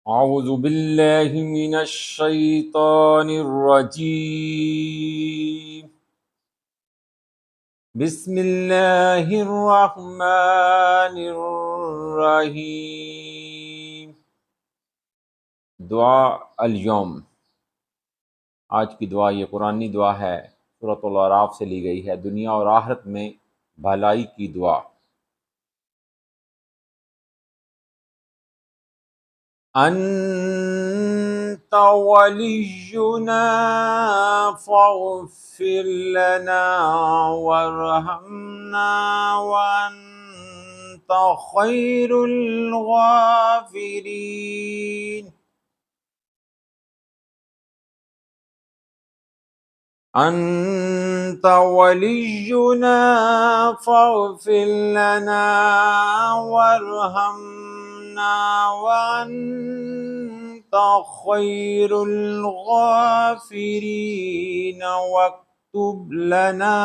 अऊज़ु बिल्लाहि मिनश शैतानिर रजीम। बिस्मिल्लाहिर रहमानिर रहीम। दुआ अल यौम। आज की दुआ ये कुरानी दुआ है, सूरतुल अराफ से ली गई है। दुनिया और आखिरत में भलाई की दुआ। अन्त वलियुना फ़ग़फ़िर लना वरहमना वअन्त ख़ैरुल ग़ाफ़िरीन। अन्त वलियुना फ़ग़फ़िर लना वरहमना वअन्त ख़ैरुल ग़ाफ़िरीन वक्तुब लना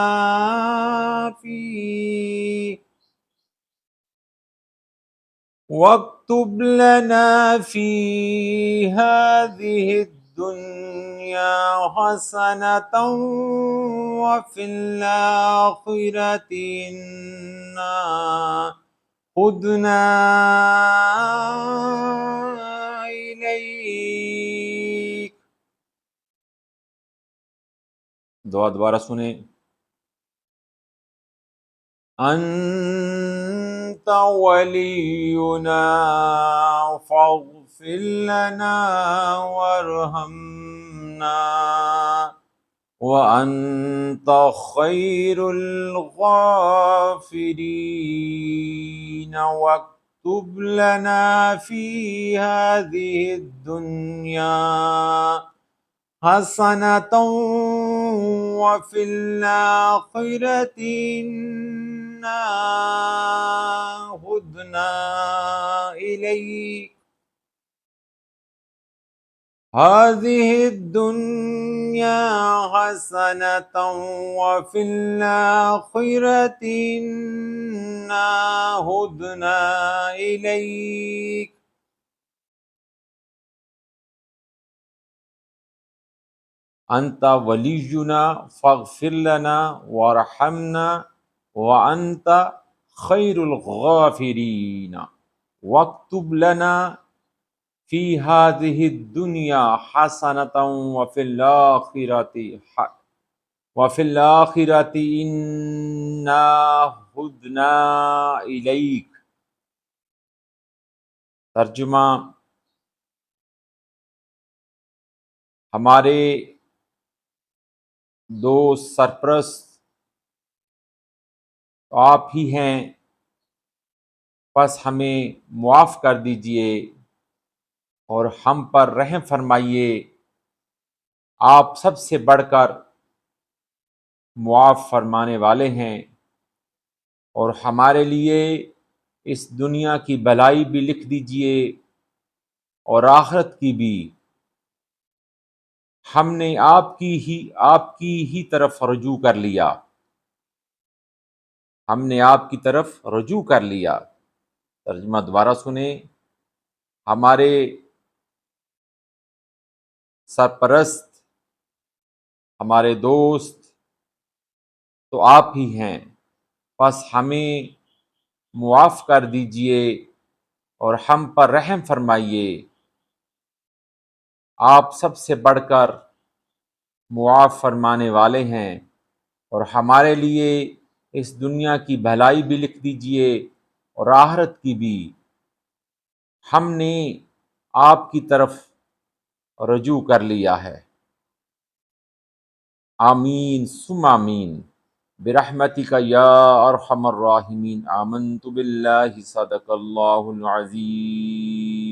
फ़ी हाज़िहि दुन्या हसनतन व फ़िल आख़िरति इन्ना हुदना इलैक। दुआ दोबारा सुने। अन्त वलियुना फ़ग़फ़िर लना वरहमना वअन्त ख़ैरुल ग़ाफ़िरीन वक्तुब लना फ़ी हाज़िहि दुन्या हसनतन व फ़िल आख़िरति इन्ना हुदना इलैक। हाज़िहि दुन्या हसनतन व फ़िल आख़िरति इन्ना हुदना इलैक। अंत वलियुना फ़ग़फ़िर लना वरहमना व अंत खैरुल गाफ़िरीन वक्तुब लना फ़ी हाज़िहि दुनिया हसनतन व फ़िल आख़िरति इन्ना हुदना इलैक। तर्जुमा। हमारे दो सरप्रस्त आप ही हैं, बस हमें मुआफ़ कर दीजिए और हम पर रहम फरमाइए। आप सबसे बढ़कर मुआफ़ फरमाने वाले हैं और हमारे लिए इस दुनिया की भलाई भी लिख दीजिए और आखिरत की भी। हमने आपकी ही तरफ रुजू कर लिया। हमने आपकी तरफ रुजू कर लिया। तर्जुमा दोबारा सुने। हमारे सरपरस्त, हमारे दोस्त तो आप ही हैं, बस हमें मुआफ़ कर दीजिए और हम पर रहम फरमाइए। आप सबसे बढ़कर मुआफ़ फरमाने वाले हैं और हमारे लिए इस दुनिया की भलाई भी लिख दीजिए और आखिरत की भी। हमने आपकी तरफ रुजू कर लिया है। आमीन सुम्मा आमीन बिरहमतिका या अरहमर राहिमीन। आमन्तु बिल्लाहि सदक़ल्लाहुल अज़ीम।